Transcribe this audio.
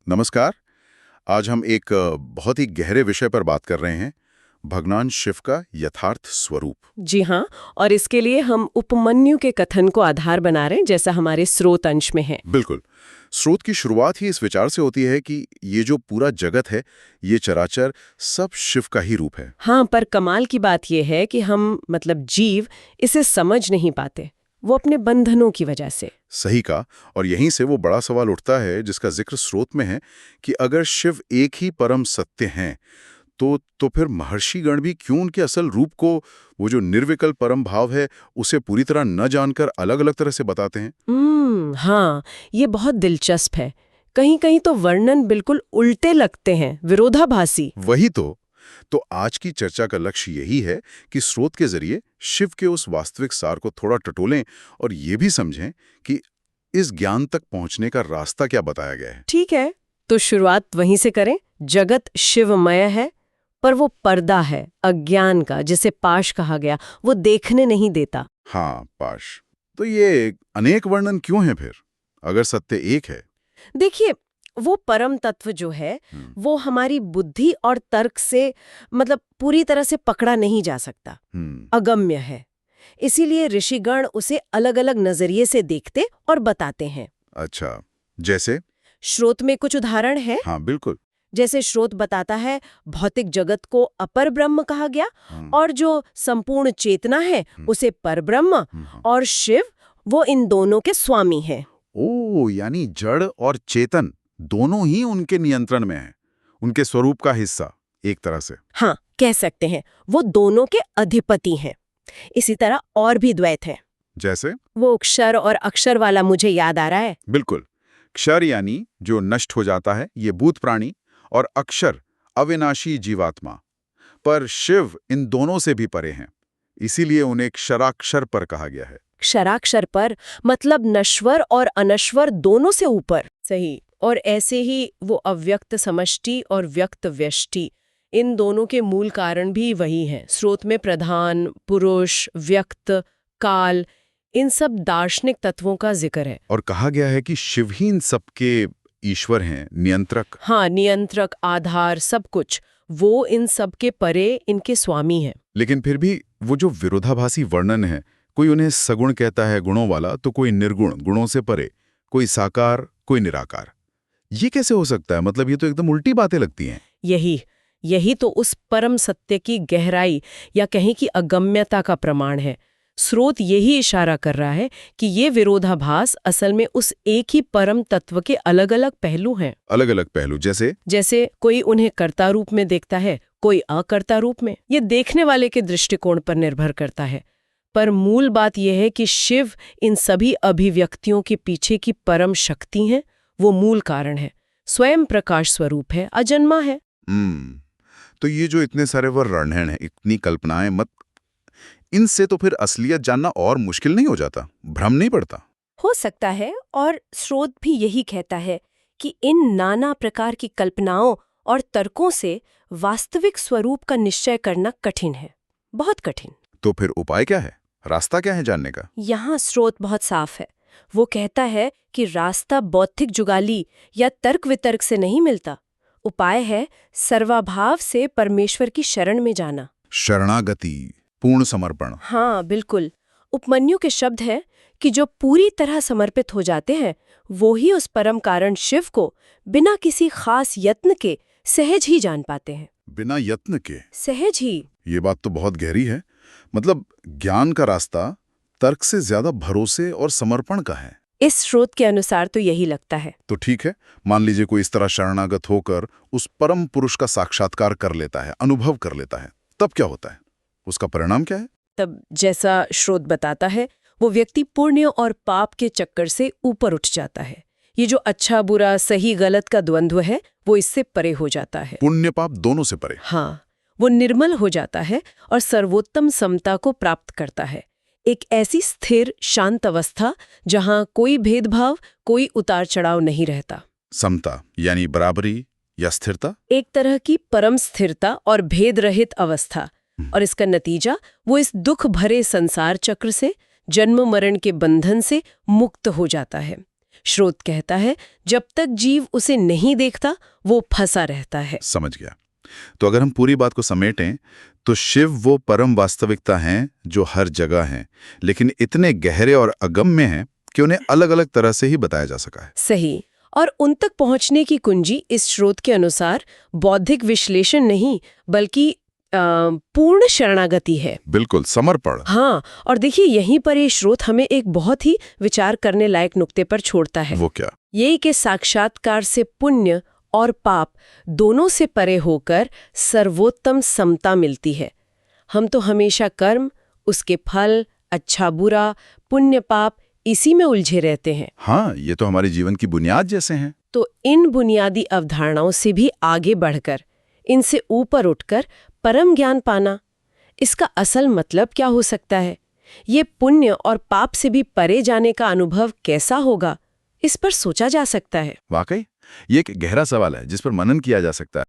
नमस्कार। आज हम एक बहुत ही गहरे विषय पर बात कर रहे हैं, भगवान शिव का यथार्थ स्वरूप। जी हाँ। और इसके लिए हम उपमन्यु के कथन को आधार बना रहे हैं, जैसा हमारे स्रोत अंश में है। बिल्कुल। स्रोत की शुरुआत ही इस विचार से होती है कि ये जो पूरा जगत है, ये चराचर सब शिव का ही रूप है। हाँ, पर कमाल की बात यह है कि हम जीव इसे समझ नहीं पाते, वो अपने बंधनों की वजह से। सही कहा। और यहीं से वो बड़ा सवाल उठता है जिसका जिक्र स्रोत में है कि अगर शिव एक ही परम सत्य हैं, तो फिर महर्षिगण भी क्यों उनके असल रूप को, वो जो निर्विकल्प परम भाव है, उसे पूरी तरह न जानकर अलग अलग तरह से बताते हैं। हाँ, ये बहुत दिलचस्प है। कहीं कहीं तो वर्णन बिल्कुल उल्टे लगते हैं, विरोधाभासी। वही तो आज की चर्चा का लक्ष्य यही है कि स्रोत के जरिए शिव के उस वास्तविक सार को थोड़ा टटोलें और ये भी समझें कि इस ज्ञान तक पहुंचने का रास्ता क्या बताया गया है। ठीक है, तो शुरुआत वहीं से करें। जगत शिवमय है, पर वो पर्दा है अज्ञान का, जिसे पाश कहा गया, वो देखने नहीं देता। हाँ, पाश। तो ये अनेक वर्णन क्यों हैं फिर, अगर सत्य एक है? देखिए, वो परम तत्व जो है, वो हमारी बुद्धि और तर्क से पूरी तरह से पकड़ा नहीं जा सकता, अगम्य है। इसीलिए ऋषिगण उसे अलग अलग नजरिए से देखते और बताते हैं। अच्छा, जैसे? श्रोत में कुछ उदाहरण है। हाँ, बिल्कुल। जैसे श्रोत बताता है भौतिक जगत को अपर ब्रह्म कहा गया, और जो संपूर्ण चेतना है उसे परब्रह्म, और शिव वो इन दोनों के स्वामी हैं। ओ, यानी जड़ और चेतन दोनों ही उनके नियंत्रण में है, उनके स्वरूप का हिस्सा एक तरह से। हाँ, कह सकते हैं वो दोनों के अधिपति हैं। इसी तरह और भी द्वैत है। जैसे? वो क्षर और अक्षर वाला मुझे याद आ रहा है। बिल्कुल। क्षर यानी जो नष्ट हो जाता है, ये भूत प्राणी, और अक्षर अविनाशी जीवात्मा। पर शिव इन दोनों से भी परे हैं, इसीलिए उन्हें क्षराक्षर पर कहा गया है। क्षराक्षर पर मतलब नश्वर और अनश्वर दोनों से ऊपर। सही। और ऐसे ही वो अव्यक्त समष्टि और व्यक्त व्यष्टि, इन दोनों के मूल कारण भी वही हैं। स्रोत में प्रधान, पुरुष, व्यक्त, काल, इन सब दार्शनिक तत्वों का जिक्र है। और कहा गया है कि शिव ही इन सबके ईश्वर हैं, नियंत्रक। हाँ, नियंत्रक, आधार, सब कुछ। वो इन सब के परे इनके स्वामी हैं। लेकिन फिर भी वो जो विरोधाभासी वर्णन है, कोई उन्हें सगुण कहता है, गुणों वाला, तो कोई निर्गुण, गुणों से परे, कोई साकार, कोई निराकार। ये कैसे हो सकता है? मतलब ये तो एकदम उल्टी बातें लगती हैं। यही तो उस परम सत्य की गहराई या कहें कि अगम्यता का प्रमाण है। स्रोत यही इशारा कर रहा है कि ये विरोधाभास असल में उस एक ही परम तत्व के अलग अलग पहलू हैं। अलग अलग पहलू जैसे कोई उन्हें कर्ता रूप में देखता है, कोई अकर्ता रूप में। ये देखने वाले के दृष्टिकोण पर निर्भर करता है। पर मूल बात यह है कि शिव इन सभी अभिव्यक्तियों के पीछे की परम शक्ति है, वो मूल कारण है, स्वयं प्रकाश स्वरूप है, अजन्मा है। तो ये जो इतने सारे वर्णन हैं, इतनी कल्पनाएं, मत इनसे तो फिर असलियत जानना और मुश्किल नहीं हो जाता? भ्रम नहीं पड़ता? हो सकता है, और स्रोत भी यही कहता है कि इन नाना प्रकार की कल्पनाओं और तर्कों से वास्तविक स्वरूप का निश्चय करना कठिन है, बहुत कठिन। तो फिर उपाय क्या है? रास्ता क्या है जानने का? यहाँ स्रोत बहुत साफ है। वो कहता है कि रास्ता बौद्धिक जुगाली या तर्क वितर्क से नहीं मिलता। उपाय है सर्वाभाव से परमेश्वर की शरण में जाना। शरणागति, पूर्ण समर्पण। हाँ, बिल्कुल। उपमन्यु के शब्द हैं कि जो पूरी तरह समर्पित हो जाते हैं, वो ही उस परम कारण शिव को बिना किसी खास यत्न के सहज ही जान पाते हैं। बिना यत्न के? सहज ही। ये बात तो बहुत गहरी है। मतलब ज्ञान का रास्ता तर्क से ज्यादा भरोसे और समर्पण का है। इस स्रोत के अनुसार तो यही लगता है। तो ठीक है, मान लीजिए कोई इस तरह शरणागत होकर उस परम पुरुष का साक्षात्कार कर लेता है, अनुभव कर लेता है, तब क्या होता है? उसका परिणाम क्या है? तब जैसा स्रोत बताता है, वो व्यक्ति पुण्य और पाप के चक्कर से ऊपर उठ जाता है। ये जो अच्छा बुरा, सही गलत का द्वंद्व है, वो इससे परे हो जाता है। पुण्य पाप दोनों से परे? हाँ, वो निर्मल हो जाता है और सर्वोत्तम समता को प्राप्त करता है। एक ऐसी स्थिर शांत अवस्था जहां कोई भेदभाव, कोई उतार चढ़ाव नहीं रहता। समता यानी बराबरी या स्थिरता? एक तरह की परम स्थिरता और भेद रहित अवस्था। और इसका नतीजा वो इस दुख भरे संसार चक्र से, जन्म मरण के बंधन से मुक्त हो जाता है। स्रोत कहता है जब तक जीव उसे नहीं देखता वो फंसा रहता है। समझ गया। तो अगर हम पूरी बात को समेटें तो शिव वो परम वास्तविकता हैं जो हर जगह हैं, लेकिन इतने गहरे और अगम्य हैं कि उन्हें अलग अलग तरह से ही बताया जा सका है। सही। और उन तक पहुंचने की कुंजी इस स्रोत के अनुसार बौद्धिक विश्लेषण नहीं बल्कि पूर्ण शरणागति है। बिल्कुल, समर्पण। हाँ, और देखिए यहीं पर ये स्रोत हमें एक बहुत ही विचार करने लायक नुक्ते पर छोड़ता है। वो क्या? यही कि साक्षात्कार से पुण्य और पाप दोनों से परे होकर सर्वोत्तम समता मिलती है। हम तो हमेशा कर्म, उसके फल, अच्छा बुरा, पुण्य पाप इसी में उलझे रहते हैं। हाँ, ये तो हमारे जीवन की बुनियाद जैसे हैं। तो इन बुनियादी अवधारणाओं से भी आगे बढ़कर, इनसे ऊपर उठकर परम ज्ञान पाना, इसका असल मतलब क्या हो सकता है? ये पुण्य और पाप से भी परे जाने का अनुभव कैसा होगा? इस पर सोचा जा सकता है। वाकई ये एक गहरा सवाल है जिस पर मनन किया जा सकता है।